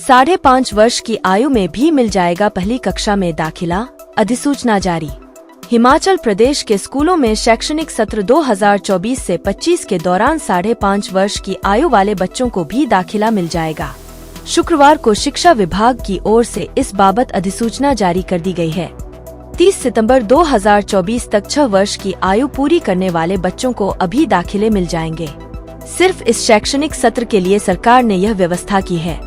5.5 वर्ष की आयु में भी मिल जाएगा पहली कक्षा में दाखिला, अधिसूचना जारी। हिमाचल प्रदेश के स्कूलों में शैक्षणिक सत्र 2024 से 25 के दौरान 5.5 वर्ष की आयु वाले बच्चों को भी दाखिला मिल जाएगा। शुक्रवार को शिक्षा विभाग की ओर से इस बाबत अधिसूचना जारी कर दी गई है। 30 सितंबर 2024 तक 6 वर्ष की आयु पूरी करने वाले बच्चों को अभी दाखिले मिल जाएंगे। सिर्फ इस शैक्षणिक सत्र के लिए सरकार ने यह व्यवस्था की है।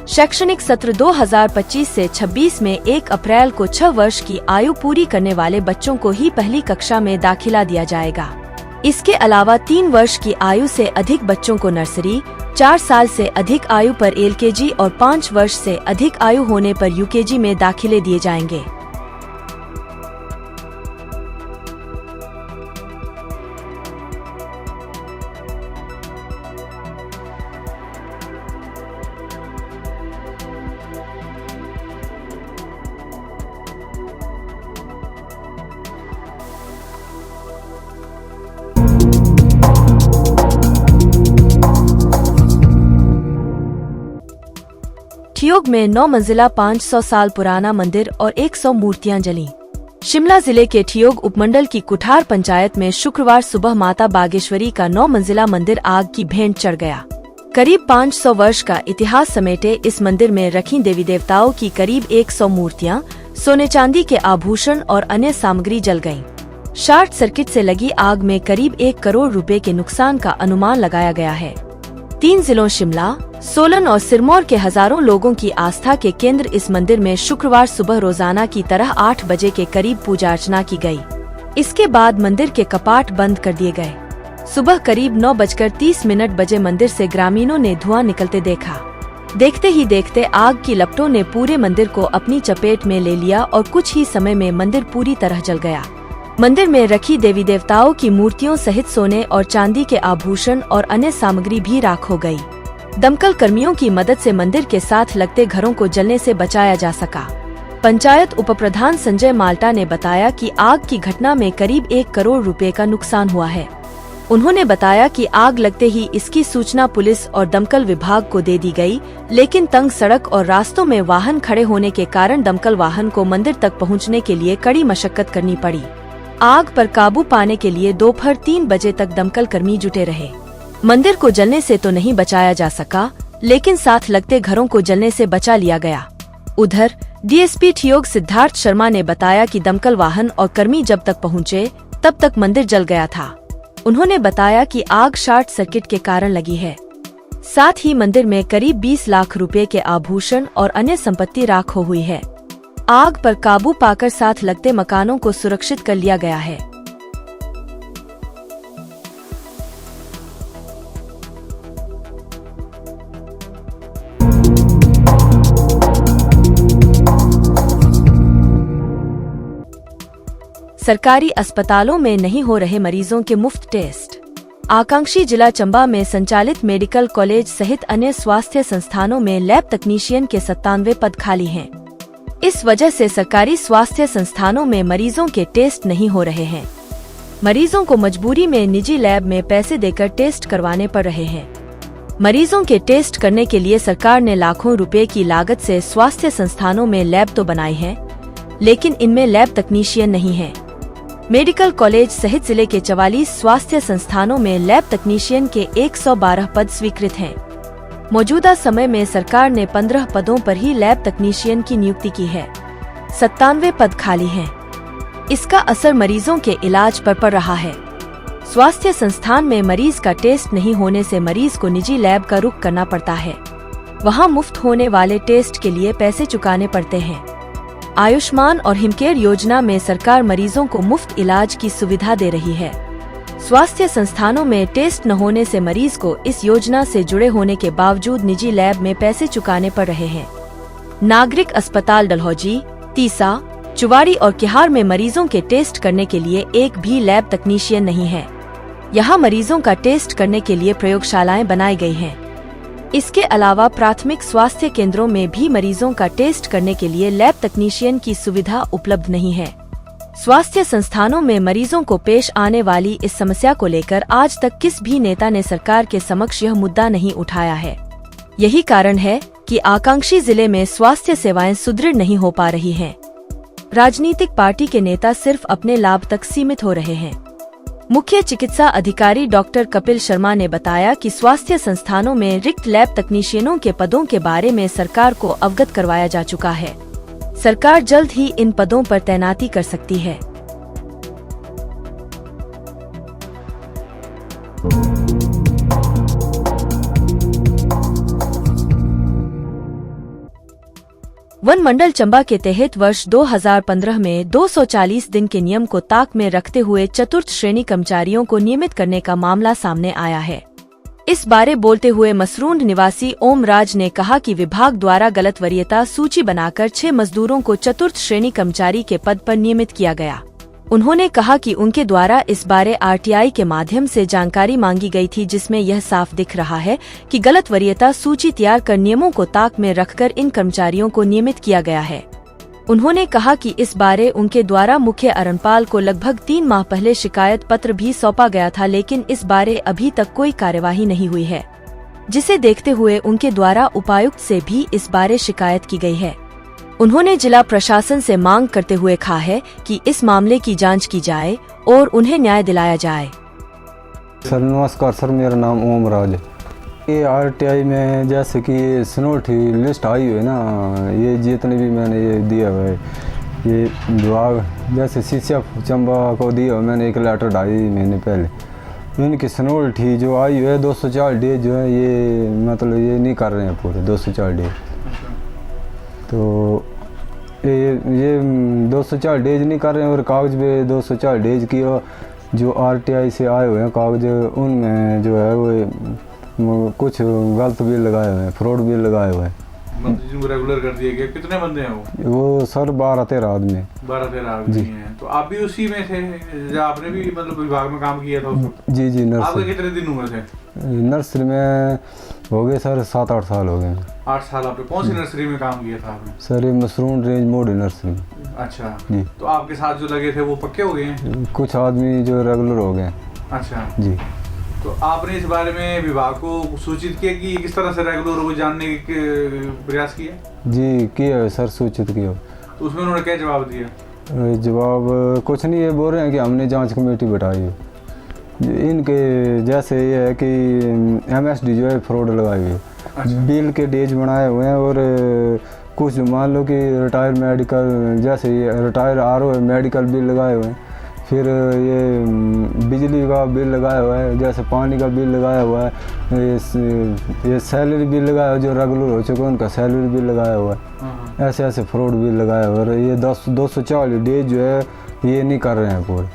शैक्षणिक सत्र 2025 से 26 में 1 अप्रैल को 6 वर्ष की आयु पूरी करने वाले बच्चों को ही पहली कक्षा में दाखिला दिया जाएगा। इसके अलावा 3 वर्ष की आयु से अधिक बच्चों को नर्सरी, 4 साल से अधिक आयु पर LKG और 5 वर्ष से अधिक आयु होने पर UKG में दाखिले दिए जाएंगे। ठियोग में 9 मंजिला 500 साल पुराना मंदिर और 100 मूर्तियां जलीं। शिमला जिले के ठियोग उपमंडल की कुठार पंचायत में शुक्रवार सुबह माता बागेश्वरी का 9 मंजिला मंदिर आग की भेंट चढ़ गया। करीब 500 वर्ष का इतिहास समेटे इस मंदिर में रखी देवी देवताओं की करीब 100 मूर्तियां, सोने चांदी के आभूषण और अन्य सामग्री जल गयी। शॉर्ट सर्किट से लगी आग में करीब 1 करोड़ रुपए के नुकसान का अनुमान लगाया गया है। 3 जिलों शिमला, सोलन और सिरमौर के हजारों लोगों की आस्था के केंद्र इस मंदिर में शुक्रवार सुबह रोजाना की तरह 8 बजे के करीब पूजा अर्चना की गई। इसके बाद मंदिर के कपाट बंद कर दिए गए। सुबह करीब 9:30 बजे मंदिर से ग्रामीणों ने धुआं निकलते देखा। देखते ही देखते आग की लपटों ने पूरे मंदिर को अपनी चपेट में ले लिया और कुछ ही समय में मंदिर पूरी तरह जल गया। मंदिर में रखी देवी देवताओं की मूर्तियों सहित सोने और चांदी के आभूषण और अन्य सामग्री भी राख हो गई। दमकल कर्मियों की मदद से मंदिर के साथ लगते घरों को जलने से बचाया जा सका। पंचायत उपप्रधान संजय माल्टा ने बताया कि आग की घटना में करीब 1 करोड़ रुपए का नुकसान हुआ है। उन्होंने बताया कि आग लगते ही इसकी सूचना पुलिस और दमकल विभाग को दे दी गई, लेकिन तंग सड़क और रास्तों में वाहन खड़े होने के कारण दमकल वाहन को मंदिर तक पहुंचने के लिए कड़ी मशक्कत करनी पड़ी। आग पर काबू पाने के लिए दोपहर 3 बजे तक दमकल कर्मी जुटे रहे। मंदिर को जलने से तो नहीं बचाया जा सका, लेकिन साथ लगते घरों को जलने से बचा लिया गया। उधर DSP ठियोग सिद्धार्थ शर्मा ने बताया कि दमकल वाहन और कर्मी जब तक पहुंचे तब तक मंदिर जल गया था। उन्होंने बताया कि आग शॉर्ट सर्किट के कारण लगी है। साथ ही मंदिर में करीब 20 लाख रुपए के आभूषण और अन्य संपत्ति राख हो हुई है। आग पर काबू पाकर साथ लगते मकानों को सुरक्षित कर लिया गया है। सरकारी अस्पतालों में नहीं हो रहे मरीजों के मुफ्त टेस्ट। आकांक्षी जिला चंबा में संचालित मेडिकल कॉलेज सहित अन्य स्वास्थ्य संस्थानों में लैब तकनीशियन के 97 पद खाली हैं। इस वजह से सरकारी स्वास्थ्य संस्थानों में मरीजों के टेस्ट नहीं हो रहे हैं। मरीजों को मजबूरी में निजी लैब में पैसे देकर टेस्ट करवाने पड़ रहे हैं। मरीजों के टेस्ट करने के लिए सरकार ने लाखों रुपए की लागत से स्वास्थ्य संस्थानों में लैब तो बनाई है, लेकिन इनमें लैब तकनीशियन नहीं है। मेडिकल कॉलेज सहित जिले के 44 स्वास्थ्य संस्थानों में लैब तकनीशियन के 112 पद स्वीकृत हैं। मौजूदा समय में सरकार ने 15 पदों पर ही लैब तकनीशियन की नियुक्ति की है। 97 पद खाली हैं। इसका असर मरीजों के इलाज पर पड़ रहा है। स्वास्थ्य संस्थान में मरीज का टेस्ट नहीं होने से मरीज को निजी लैब का रुख करना पड़ता है। वहां मुफ्त होने वाले टेस्ट के लिए पैसे चुकाने पड़ते हैं। आयुष्मान और हिमकेयर योजना में सरकार मरीजों को मुफ्त इलाज की सुविधा दे रही है। स्वास्थ्य संस्थानों में टेस्ट न होने से मरीज को इस योजना से जुड़े होने के बावजूद निजी लैब में पैसे चुकाने पड़ रहे हैं। नागरिक अस्पताल डलहौजी, तीसा, चुवाड़ी और किहार में मरीजों के टेस्ट करने के लिए एक भी लैब तकनीशियन नहीं है। यहाँ मरीजों का टेस्ट करने के लिए प्रयोगशालाएं बनाई गई हैं। इसके अलावा प्राथमिक स्वास्थ्य केंद्रों में भी मरीजों का टेस्ट करने के लिए लैब तकनीशियन की सुविधा उपलब्ध नहीं है। स्वास्थ्य संस्थानों में मरीजों को पेश आने वाली इस समस्या को लेकर आज तक किस भी नेता ने सरकार के समक्ष यह मुद्दा नहीं उठाया है। यही कारण है कि आकांक्षी जिले में स्वास्थ्य सेवाएं सुदृढ़ नहीं हो पा रही हैं। राजनीतिक पार्टी के नेता सिर्फ अपने लाभ तक सीमित हो रहे हैं। मुख्य चिकित्सा अधिकारी डॉक्टर कपिल शर्मा ने बताया कि स्वास्थ्य संस्थानों में रिक्त लैब तकनीशियनों के पदों के बारे में सरकार को अवगत करवाया जा चुका है। सरकार जल्द ही इन पदों पर तैनाती कर सकती है। वन मंडल चंबा के तहत वर्ष 2015 में 240 दिन के नियम को ताक में रखते हुए चतुर्थ श्रेणी कर्मचारियों को नियमित करने का मामला सामने आया है। इस बारे बोलते हुए मसरूंड निवासी ओम राज ने कहा कि विभाग द्वारा गलत वरीयता सूची बनाकर 6 मजदूरों को चतुर्थ श्रेणी कर्मचारी के पद पर नियमित किया गया। उन्होंने कहा कि उनके द्वारा इस बारे आरटीआई के माध्यम से जानकारी मांगी गई थी, जिसमें यह साफ दिख रहा है कि गलत वरीयता सूची तैयार कर नियमों को ताक में रखकर इन कर्मचारियों को नियमित किया गया है। उन्होंने कहा कि इस बारे उनके द्वारा मुख्य अरनपाल को लगभग 3 माह पहले शिकायत पत्र भी सौंपा गया था, लेकिन इस बारे अभी तक कोई कार्यवाही नहीं हुई है, जिसे देखते हुए उनके द्वारा उपायुक्त से भी इस बारे शिकायत की गई है। उन्होंने जिला प्रशासन से मांग करते हुए कहा है कि इस मामले की जांच की जाए और उन्हें न्याय दिलाया जाए। सर नमस्कार सर, मेरा नाम ओम राज है। ये आरटीआई में जैसे कि स्नोठी लिस्ट आई हुई है ना, ये जितने भी मैंने ये दिया हुआ है, ये विभाग जैसे सीसीएफ चंबा को दिया हुआ मैंने एक लेटर 2.5 महीने पहले। इनकी स्नोठी जो आई हुई है 204 डेज जो है, ये मतलब ये नहीं कर रहे हैं पूरे 204 डेज। तो ये 204 डेज नहीं कर रहे हैं और कागज़ पे 204 डेज की जो आरटीआई से आए हुए हैं कागज़, उनमें जो है वो कुछ गलत बिल लगाए हुए हैं, फ्रॉड बिल लगाए हुए हैं। जिनको रेगुलर कर दिया गया। कितने बंदे हैं वो सर 12-13 आदमी। 12-13 आदमी हैं। तो आप भी उसी में थे जब आपने भी मतलब विभाग में काम किया था उस वक्त? जी नर्सरी। आपके कितने दिन हुए थे? नर्सरी में हो गए सर 7-8 साल हो गए। 8 साल आपने कौन सी नर्सरी में काम किया था आपने? सर ये मसरूंड रेंज मोड नर्सरी। अच्छा जी। तो आपके साथ जो लगे थे वो पक्के हो गए हैं? कुछ आदमी जो रेगुलर हो गए। अच्छा जी। तो आपने इस बारे में विभाग को सूचित किया कि किस तरह से रेगुलर हो जानने के प्रयास किया? जी किया है सर, सूचित किया। तो उसमें उन्होंने क्या जवाब दिया? जवाब कुछ नहीं, ये बोल रहे हैं कि हमने जांच कमेटी बैठाई है। इनके जैसे ये है कि एमएसडी जो है फ्रॉड लगाई हुई है। अच्छा। बिल के डेज बनाए हुए हैं और कुछ मान लो कि रिटायर मेडिकल जैसे ये रिटायर आरओ है मेडिकल बिल लगाए हुए हैं, फिर ये बिजली का बिल लगाया हुआ है, जैसे पानी का बिल लगाया हुआ है, ये सैलरी बिल लगाया हुआ है, जो रेगुलर हो चुके हैं उनका सैलरी बिल लगाया हुआ है। ऐसे ऐसे फ्रॉड बिल लगाया हुआ है। ये 240 डेज जो है ये नहीं कर रहे हैं पूरे।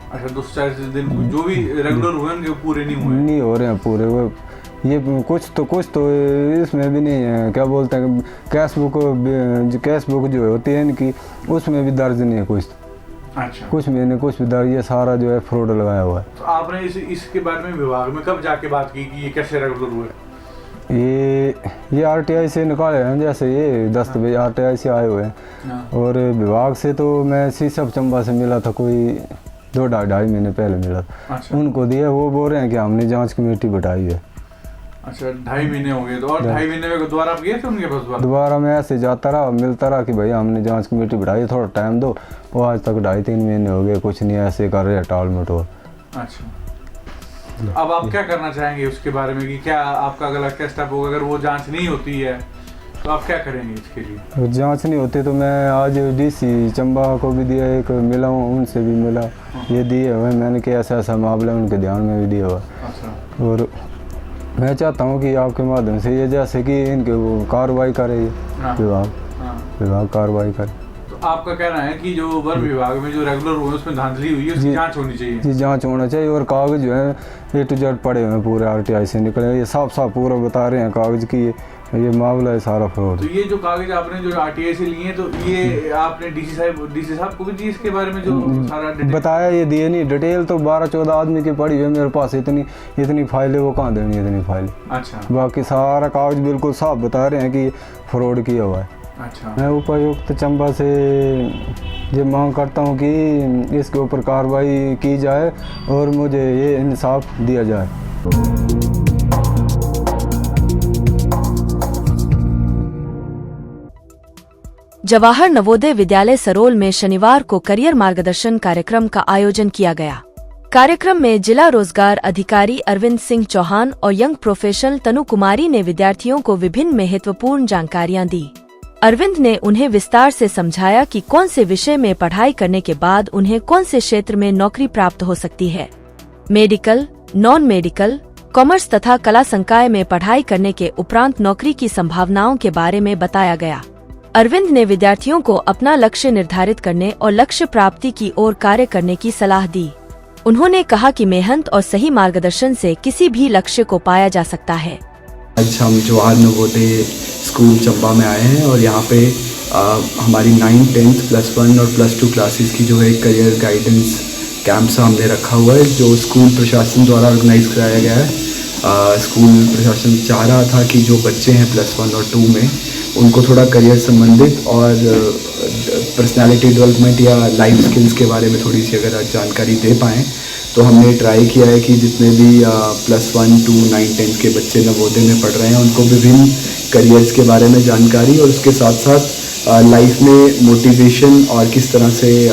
अच्छा 240 दिन जो भी रेगुलर हुए उनके पूरे नहीं हो रहे हैं पूरे। वो ये कुछ तो इसमें भी नहीं है, क्या बोलते हैं कैश बुक जो होती है इनकी उसमें भी दर्ज नहीं है कुछ। अच्छा। कुछ महीने कुछ भी दर्ज, ये सारा जो है फ्रॉड लगाया हुआ है। तो आपने इसके बारे में विभाग में कब जाके बात की कि ये कैसे रेगुलर हुए? ये आरटीआई से निकाले हैं, जैसे ये दस्तावेज आरटीआई से आए हुए हैं। और विभाग से तो मैं सीसप चंबा से मिला था, कोई 2-2.5 महीने पहले मिला था। अच्छा। उनको दिया, वो बोल रहे हैं कि हमने जांच कमेटी बैठाई है। अच्छा 2.5 महीने हो गए। तो और 2.5 महीने में दोबारा आप गए थे उनके पास? दोबारा मैं ऐसे जाता रहा, मिलता रहा कि भैया हमने जांच कमेटी बैठाई है, थोड़ा टाइम दो। वो आज तक 2.5-3 महीने हो गए, कुछ नहीं, ऐसे कर रहे हैं टाल मटोल। अच्छा। अब आप क्या करना चाहेंगे उसके बारे में कि क्या आपका अगला क्या स्टेप होगा? अगर वो जांच नहीं होती है तो आप क्या करेंगे इसके लिए? जांच नहीं होती तो मैं आज डीसी चंबा को भी दिया, एक मिला हूँ, उनसे भी मिला, ये दिए हुए मैंने कि ऐसा ऐसा मामला उनके ध्यान में भी दिया हुआ। अच्छा। और मैं चाहता हूँ कि आपके माध्यम से ये जैसे कि इनके वो कार्रवाई करे, विभाग कार्रवाई करे। तो आपका कहना है कि जो वन विभाग में जो रेगुलर हुए उसमें धांधली हुई है उसकी जांच होनी चाहिए? जी जांच होना चाहिए। और कागज जो है A to Z पड़े हुए हैं पूरे आरटीआई से निकले, ये साफ पूरा बता रहे हैं कागज की ये मामला है सारा फ्रॉड। तो ये जो कागज आपने जो आरटीआई से लिए तो ये आपने डीसी साहब को भी दी इसके बारे में जो सारा बताया? ये दिए नहीं डिटेल, तो 12-14 आदमी की पड़ी हुई है मेरे पास, इतनी फाइलें वो कहाँ देनी इतनी फाइलें। अच्छा। बाकी सारा कागज बिल्कुल साफ बता रहे हैं कि फ्रॉड किया हुआ है। अच्छा। मैं उपायुक्त चंबा से ये मांग करता हूँ कि इसके ऊपर कार्रवाई की जाए और मुझे ये इंसाफ दिया जाए। जवाहर नवोदय विद्यालय सरोल में शनिवार को करियर मार्गदर्शन कार्यक्रम का आयोजन किया गया। कार्यक्रम में जिला रोजगार अधिकारी अरविंद सिंह चौहान और यंग प्रोफेशनल तनु कुमारी ने विद्यार्थियों को विभिन्न महत्वपूर्ण जानकारियां दी। अरविंद ने उन्हें विस्तार से समझाया कि कौन से विषय में पढ़ाई करने के बाद उन्हें कौन से क्षेत्र में नौकरी प्राप्त हो सकती है। मेडिकल, नॉन मेडिकल, कॉमर्स तथा कला संकाय में पढ़ाई करने के उपरांत नौकरी की संभावनाओं के बारे में बताया गया। अरविंद ने विद्यार्थियों को अपना लक्ष्य निर्धारित करने और लक्ष्य प्राप्ति की ओर कार्य करने की सलाह दी। उन्होंने कहा कि मेहनत और सही मार्गदर्शन से किसी भी लक्ष्य को पाया जा सकता है। आज हम जवाहर नवोदय स्कूल चंबा में आए हैं और यहाँ पे हमारी 9th, 10th, +1 और +2 क्लासेस की जो है करियर गाइडेंस कैंप हमने रखा हुआ है, जो स्कूल प्रशासन द्वारा ऑर्गेनाइज कराया गया है। स्कूल प्रशासन चाह रहा था कि जो बच्चे हैं +1 और 2 में, उनको थोड़ा करियर संबंधित और पर्सनालिटी डेवलपमेंट या लाइफ स्किल्स के बारे में थोड़ी सी अगर जानकारी दे पाएँ, तो हमने ट्राई किया है कि जितने भी +1, 2, 9, 10 के बच्चे नवोदय में पढ़ रहे हैं उनको विभिन्न करियर्स के बारे में जानकारी और उसके साथ साथ लाइफ में मोटिवेशन और किस तरह से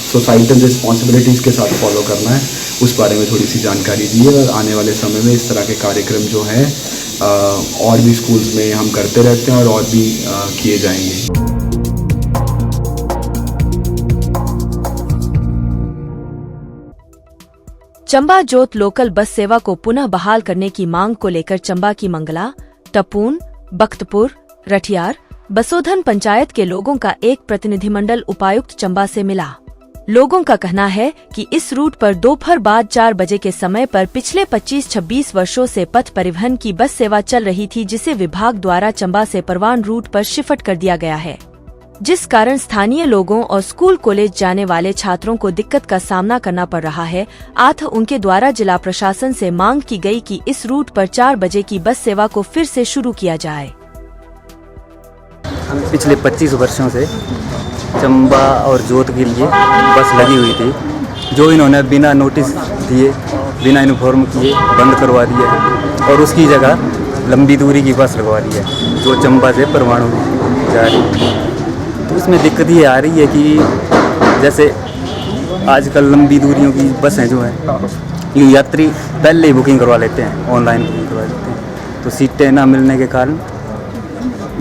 सोसाइटल रिस्पॉन्सिबिलिटीज़ के साथ फॉलो करना है, उस बारे में थोड़ी सी जानकारी दी है। और आने वाले समय में इस तरह के कार्यक्रम जो हैं और भी स्कूल्स में हम करते रहते हैं और भी किए जाएंगे। चंबा जोत लोकल बस सेवा को पुनः बहाल करने की मांग को लेकर चंबा की मंगला, टपून, बख्तपुर, रठियार, बसोधन पंचायत के लोगों का एक प्रतिनिधिमंडल उपायुक्त चंबा से मिला। लोगों का कहना है कि इस रूट पर दोपहर बाद 4 बजे के समय पर पिछले 25-26 वर्षों से पथ परिवहन की बस सेवा चल रही थी, जिसे विभाग द्वारा चंबा से परवान रूट पर शिफ्ट कर दिया गया है, जिस कारण स्थानीय लोगों और स्कूल कॉलेज जाने वाले छात्रों को दिक्कत का सामना करना पड़ रहा है। आठ उनके द्वारा जिला प्रशासन से मांग की गई कि इस रूट पर 4 बजे की बस सेवा को फिर से शुरू किया जाए। पिछले 25 वर्षों से चंबा और जोत के लिए बस लगी हुई थी, जो इन्होंने बिना नोटिस दिए, बिना इन्फॉर्म किए बंद करवा दिया है और उसकी जगह लंबी दूरी की बस लगवा दी है, जो चंबा से परवाणु जा रही है। तो इसमें दिक्कत ये आ रही है कि जैसे आजकल लंबी दूरियों की बसें जो हैं, ये यात्री पहले ही बुकिंग करवा लेते हैं, ऑनलाइन बुकिंग करवा लेते हैं, तो सीटें ना मिलने के कारण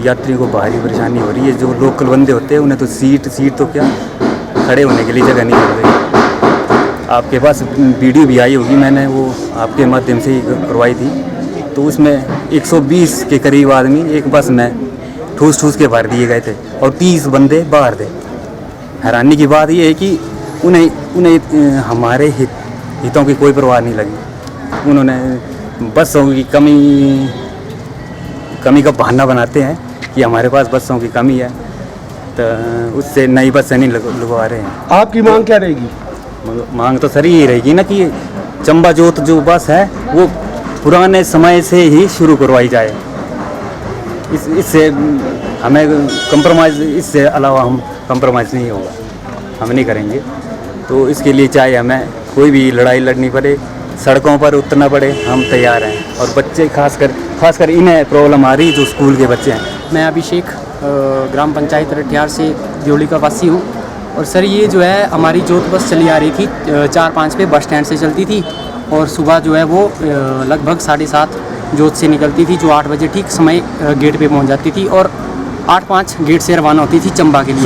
यात्रियों को भारी परेशानी हो रही है। जो लोकल बंदे होते हैं उन्हें तो सीट तो क्या, खड़े होने के लिए जगह नहीं मिल रही। आपके पास वीडियो भी आई होगी, मैंने वो आपके माध्यम से ही करवाई थी। तो उसमें 120 के करीब आदमी एक बस में ठूस के भर दिए गए थे और 30 बंदे बाहर थे। हैरानी की बात यह है कि उन्हें हमारे हितों की कोई परवाह नहीं लगी। उन्होंने बसों की कमी का बहाना बनाते हैं कि हमारे पास बसों की कमी है, तो उससे नई बसें नहीं लगवा रहे हैं। आपकी मांग क्या रहेगी? मांग तो सर ये रहेगी ना कि चंबा जोत जो बस है वो पुराने समय से ही शुरू करवाई जाए। इससे हमें कंप्रोमाइज़, इससे अलावा हम कंप्रोमाइज़ नहीं होगा, हम नहीं करेंगे। तो इसके लिए चाहे हमें कोई भी लड़ाई लड़नी पड़े, सड़कों पर उतरना पड़े, हम तैयार हैं। और बच्चे खासकर इन्हें प्रॉब्लम आ रही जो स्कूल के बच्चे हैं। मैं अभिषेक ग्राम पंचायत रठियार से दियोली का वासी हूँ। और सर ये जो है हमारी जोत बस चली आ रही थी 4-5 पे बस स्टैंड से चलती थी और सुबह जो है वो लगभग 7:30 जोत से निकलती थी, जो 8 बजे ठीक समय गेट पे पहुंच जाती थी और 8:05 गेट से रवाना होती थी चंबा के लिए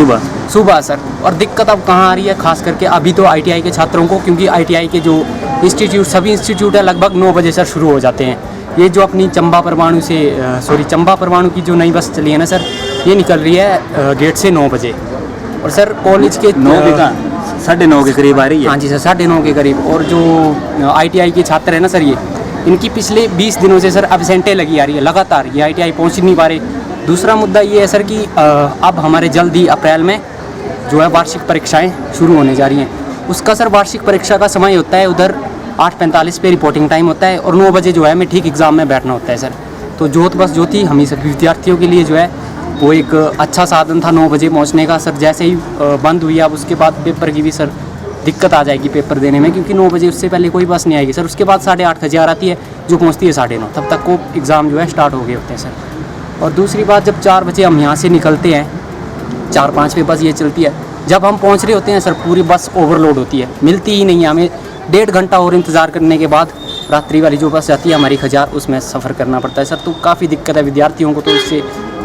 सुबह सर। और दिक्कत अब कहाँ आ रही है, खास करके अभी तो ITI के छात्रों को, क्योंकि ITI के जो इंस्टीट्यूट सभी इंस्टीट्यूट है लगभग 9 बजे सर शुरू हो जाते हैं। ये जो अपनी चंबा परवाणु की जो नई बस चली है ना सर, ये निकल रही है गेट से 9 बजे। और सर कॉलेज के 9:30 के करीब आ रही है। हाँ जी सर, 9:30 के करीब। और जो ITI के छात्र हैं ना सर, ये इनकी पिछले 20 दिनों से सर एब्सेंटें लगी आ रही है लगातार, ये ITI पहुँच नहीं पा रहे। दूसरा मुद्दा ये है सर कि अब हमारे जल्द ही अप्रैल में जो है वार्षिक परीक्षाएं शुरू होने जा रही हैं। उसका सर वार्षिक परीक्षा का समय होता है उधर 8:45 पे रिपोर्टिंग टाइम होता है और 9 बजे जो है हमें ठीक एग्ज़ाम में बैठना होता है सर। तो जोत बस जो थी हम ही सभी विद्यार्थियों के लिए जो है वो एक अच्छा साधन था 9 बजे पहुंचने का। सर जैसे ही बंद हुई, अब उसके बाद पेपर की भी सर दिक्कत आ जाएगी पेपर देने में, क्योंकि 9 बजे उससे पहले कोई बस नहीं आएगी सर। उसके बाद 8:30 खजियार आती है जो पहुँचती है 9:30, तब तक को एग्ज़ाम जो है स्टार्ट हो गए होते हैं सर। और दूसरी बात, जब 4 बजे हम यहाँ से निकलते हैं 4-5 पे बस ये चलती है। जब हम पहुंच रहे होते हैं सर पूरी बस ओवरलोड होती है, मिलती ही नहीं है हमें। 1.5 घंटा और इंतज़ार करने के बाद रात्रि वाली जो बस जाती है हमारी खजार, उसमें सफ़र करना पड़ता है सर। तो काफ़ी दिक्कत है विद्यार्थियों को, तो इससे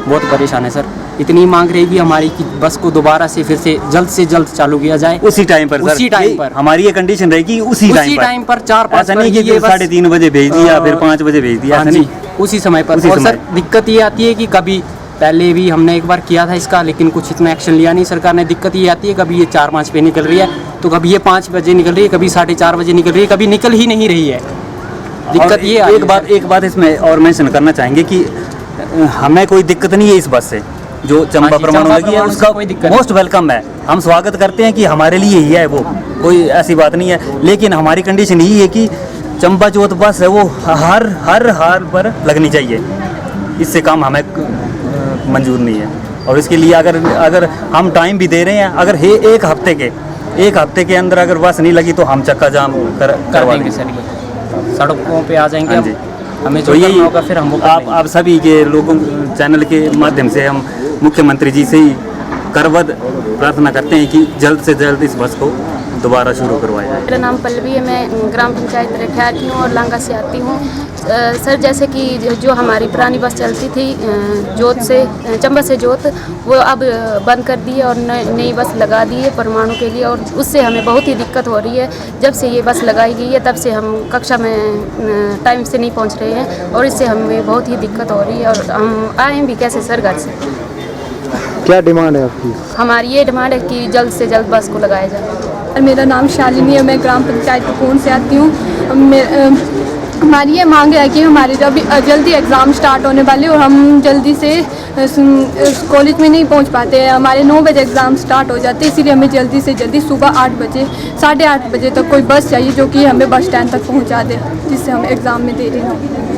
बहुत परेशान है सर। इतनी मांग रहेगी हमारी कि बस को दोबारा से फिर से जल्द चालू किया जाए उसी टाइम पर, उसी टाइम पर हमारी ये कंडीशन रहेगी उसी टाइम पर 4-5 ऐसा नहीं कि 3:30 बजे भेज दिया फिर 5 बजे भेज दिया, ऐसा हाँ जी, नहीं, उसी समय पर। उसी और समय। सर दिक्कत ये आती है कि कभी पहले भी हमने एक बार किया था इसका, लेकिन कुछ इतना एक्शन लिया नहीं सरकार ने। दिक्कत ये आती है कभी ये 4-5 पे निकल रही है, तो कभी ये 5 बजे निकल रही है, कभी 4:30 बजे निकल रही है, कभी निकल ही नहीं रही है। दिक्कत ये आ रही है सर। एक बात इसमें और मेंशन करना चाहेंगे कि हमें कोई दिक्कत नहीं है इस बस से, जो चंबा हाँ जी, परमाणु चंबा लगी है परमाणु से उसका कोई दिक्कत मोस्ट वेलकम है। हम स्वागत करते हैं कि हमारे लिए ही है, वो कोई ऐसी बात नहीं है। लेकिन हमारी कंडीशन यही है कि चंबा जोत बस है वो हर हाल पर लगनी चाहिए, इससे काम हमें मंजूर नहीं है। और इसके लिए अगर हम टाइम भी दे रहे हैं, अगर एक हफ्ते के अंदर अगर बस नहीं लगी तो हम चक्का जाम करवा देंगे देंगे। सर, सड़कों पे आ जाएंगे हाँ हम। जी। हमें तो जो यही करना होगा फिर हम वो कर लेंगे। आप सभी के लोगों चैनल के माध्यम से हम मुख्यमंत्री जी से ही करवद प्रार्थना करते हैं कि जल्द से जल्द इस बस को दोबारा शुरू करवाया जाए। मेरा नाम पल्लवी है, मैं ग्राम पंचायत रेठियार की हूँ और लांगा से आती हूँ। सर जैसे कि जो हमारी पुरानी बस चलती थी जोत से चंबा से जोत, वो अब बंद कर दी है और नई बस लगा दी है परमाणु के लिए, और उससे हमें बहुत ही दिक्कत हो रही है। जब से ये बस लगाई गई है तब से हम कक्षा में टाइम से नहीं पहुँच रहे हैं, और इससे हमें बहुत ही दिक्कत हो रही है। और हम आए भी कैसे सर घर से? क्या डिमांड है आपकी? हमारी ये डिमांड है कि जल्द से जल्द बस को लगाया जाए। मेरा नाम शालिनी है, मैं ग्राम पंचायत कोन से आती हूँ। हमारी ये मांग है कि हमारे जल्दी एग्ज़ाम स्टार्ट होने वाले और हम जल्दी से कॉलेज में नहीं पहुँच पाते हैं। हमारे 9 बजे एग्ज़ाम स्टार्ट हो जाते हैं, इसीलिए हमें जल्दी से जल्दी सुबह 8 बजे 8:30 बजे तक कोई बस चाहिए जो कि हमें बस स्टैंड तक पहुँचा दे, जिससे हम एग्ज़ाम में देरी ना हो।